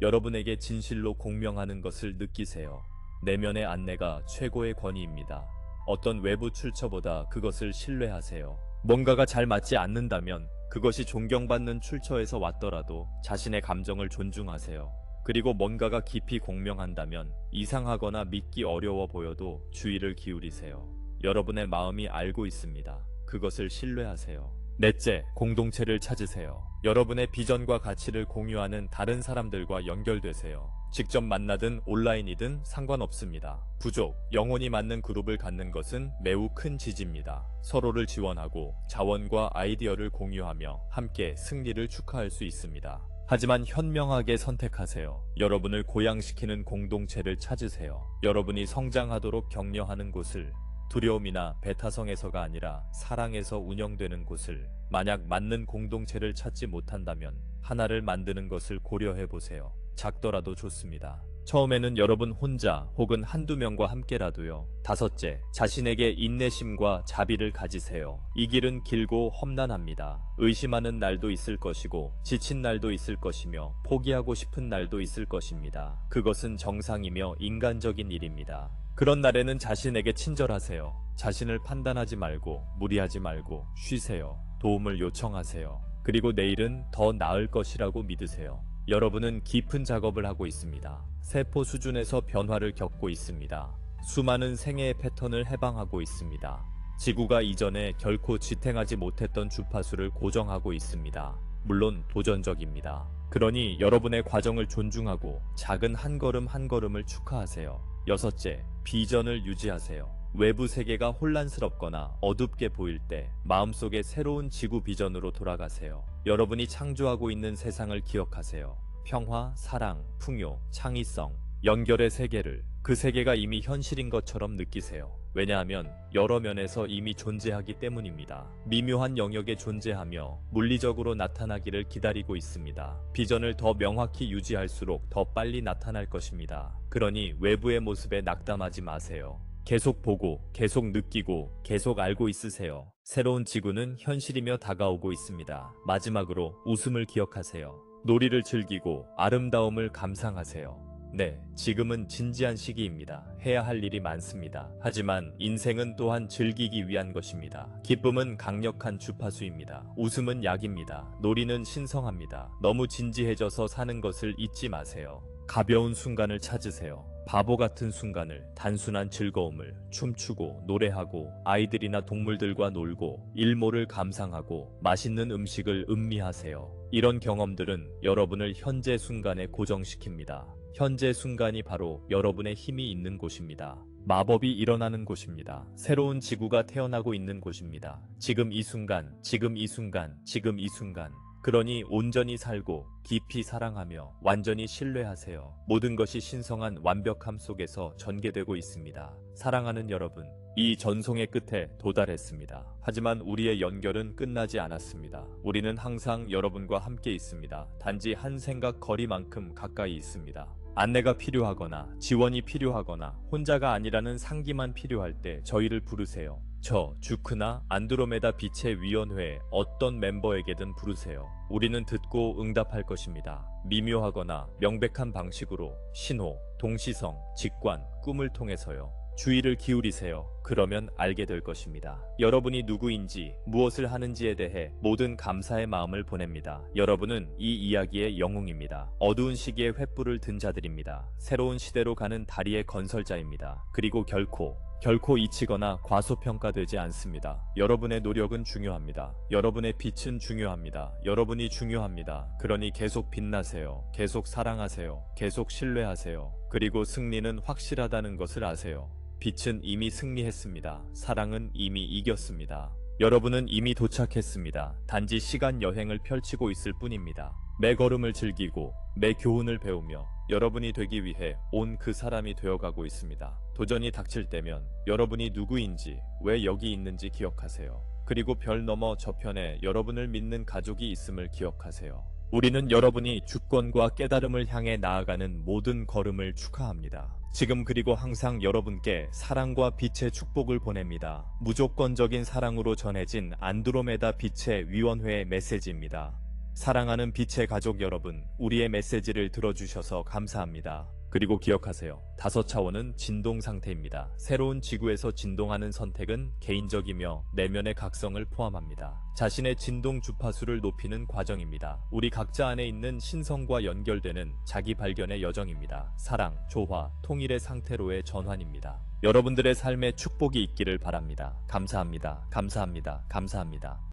여러분에게 진실로 공명하는 것을 느끼세요. 내면의 안내가 최고의 권위입니다. 어떤 외부 출처보다 그것을 신뢰하세요. 뭔가가 잘 맞지 않는다면 그것이 존경받는 출처에서 왔더라도 자신의 감정을 존중하세요. 그리고 뭔가가 깊이 공명한다면 이상하거나 믿기 어려워 보여도 주의를 기울이세요. 여러분의 마음이 알고 있습니다. 그것을 신뢰하세요. 넷째, 공동체를 찾으세요. 여러분의 비전과 가치를 공유하는 다른 사람들과 연결되세요. 직접 만나든 온라인이든 상관없습니다. 부족, 영혼이 맞는 그룹을 갖는 것은 매우 큰 지지입니다. 서로를 지원하고 자원과 아이디어를 공유하며 함께 승리를 축하할 수 있습니다. 하지만 현명하게 선택하세요. 여러분을 고양시키는 공동체를 찾으세요. 여러분이 성장하도록 격려하는 곳을, 두려움이나 배타성에서가 아니라 사랑에서 운영되는 곳을. 만약 맞는 공동체를 찾지 못한다면 하나를 만드는 것을 고려해보세요. 작더라도 좋습니다. 처음에는 여러분 혼자 혹은 한두 명과 함께라도요. 다섯째, 자신에게 인내심과 자비를 가지세요. 이 길은 길고 험난합니다. 의심하는 날도 있을 것이고 지친 날도 있을 것이며 포기하고 싶은 날도 있을 것입니다. 그것은 정상이며 인간적인 일입니다. 그런 날에는 자신에게 친절하세요. 자신을 판단하지 말고 무리하지 말고 쉬세요. 도움을 요청하세요. 그리고 내일은 더 나을 것이라고 믿으세요. 여러분은 깊은 작업을 하고 있습니다. 세포 수준에서 변화를 겪고 있습니다. 수많은 생애의 패턴을 해방하고 있습니다. 지구가 이전에 결코 지탱하지 못했던 주파수를 고정하고 있습니다. 물론 도전적입니다. 그러니 여러분의 과정을 존중하고 작은 한 걸음 한 걸음을 축하하세요. 여섯째, 비전을 유지하세요. 외부 세계가 혼란스럽거나 어둡게 보일 때 마음속에 새로운 지구 비전으로 돌아가세요. 여러분이 창조하고 있는 세상을 기억하세요. 평화, 사랑, 풍요, 창의성, 연결의 세계를, 그 세계가 이미 현실인 것처럼 느끼세요. 왜냐하면 여러 면에서 이미 존재하기 때문입니다. 미묘한 영역에 존재하며 물리적으로 나타나기를 기다리고 있습니다. 비전을 더 명확히 유지할수록 더 빨리 나타날 것입니다. 그러니 외부의 모습에 낙담하지 마세요. 계속 보고, 계속 느끼고, 계속 알고 있으세요. 새로운 지구는 현실이며 다가오고 있습니다. 마지막으로 웃음을 기억하세요. 놀이를 즐기고 아름다움을 감상하세요. 네, 지금은 진지한 시기입니다. 해야 할 일이 많습니다. 하지만 인생은 또한 즐기기 위한 것입니다. 기쁨은 강력한 주파수입니다. 웃음은 약입니다. 놀이는 신성합니다. 너무 진지해져서 사는 것을 잊지 마세요. 가벼운 순간을 찾으세요. 바보 같은 순간을, 단순한 즐거움을, 춤추고 노래하고 아이들이나 동물들과 놀고 일몰을 감상하고 맛있는 음식을 음미하세요. 이런 경험들은 여러분을 현재 순간에 고정시킵니다. 현재 순간이 바로 여러분의 힘이 있는 곳입니다. 마법이 일어나는 곳입니다. 새로운 지구가 태어나고 있는 곳입니다. 지금 이 순간, 지금 이 순간, 지금 이 순간. 그러니 온전히 살고 깊이 사랑하며 완전히 신뢰하세요. 모든 것이 신성한 완벽함 속에서 전개되고 있습니다. 사랑하는 여러분, 이 전송의 끝에 도달했습니다. 하지만 우리의 연결은 끝나지 않았습니다. 우리는 항상 여러분과 함께 있습니다. 단지 한 생각 거리만큼 가까이 있습니다. 안내가 필요하거나 지원이 필요하거나 혼자가 아니라는 상기만 필요할 때 저희를 부르세요. 저 주크나 안드로메다 빛의 위원회에 어떤 멤버에게든 부르세요. 우리는 듣고 응답할 것입니다. 미묘하거나 명백한 방식으로 신호, 동시성, 직관, 꿈을 통해서요. 주의를 기울이세요. 그러면 알게 될 것입니다. 여러분이 누구인지, 무엇을 하는지에 대해 모든 감사의 마음을 보냅니다. 여러분은 이 이야기의 영웅입니다. 어두운 시기에 횃불을 든 자들입니다. 새로운 시대로 가는 다리의 건설자입니다. 그리고 결코 잊히거나 과소평가되지 않습니다. 여러분의 노력은 중요합니다. 여러분의 빛은 중요합니다. 여러분이 중요합니다. 그러니 계속 빛나세요. 계속 사랑하세요. 계속 신뢰하세요. 그리고 승리는 확실하다는 것을 아세요. 빛은 이미 승리했습니다. 사랑은 이미 이겼습니다. 여러분은 이미 도착했습니다. 단지 시간 여행을 펼치고 있을 뿐입니다. 매 걸음을 즐기고 매 교훈을 배우며 여러분이 되기 위해 온 그 사람이 되어가고 있습니다. 도전이 닥칠 때면 여러분이 누구인지, 왜 여기 있는지 기억하세요. 그리고 별 너머 저편에 여러분을 믿는 가족이 있음을 기억하세요. 우리는 여러분이 주권과 깨달음을 향해 나아가는 모든 걸음을 축하합니다. 지금 그리고 항상 여러분께 사랑과 빛의 축복을 보냅니다. 무조건적인 사랑으로 전해진 안드로메다 빛의 위원회의 메시지입니다. 사랑하는 빛의 가족 여러분, 우리의 메시지를 들어주셔서 감사합니다. 그리고 기억하세요. 5차원은 진동 상태입니다. 새로운 지구에서 진동하는 선택은 개인적이며 내면의 각성을 포함합니다. 자신의 진동 주파수를 높이는 과정입니다. 우리 각자 안에 있는 신성과 연결되는 자기 발견의 여정입니다. 사랑, 조화, 통일의 상태로의 전환입니다. 여러분들의 삶에 축복이 있기를 바랍니다. 감사합니다. 감사합니다. 감사합니다.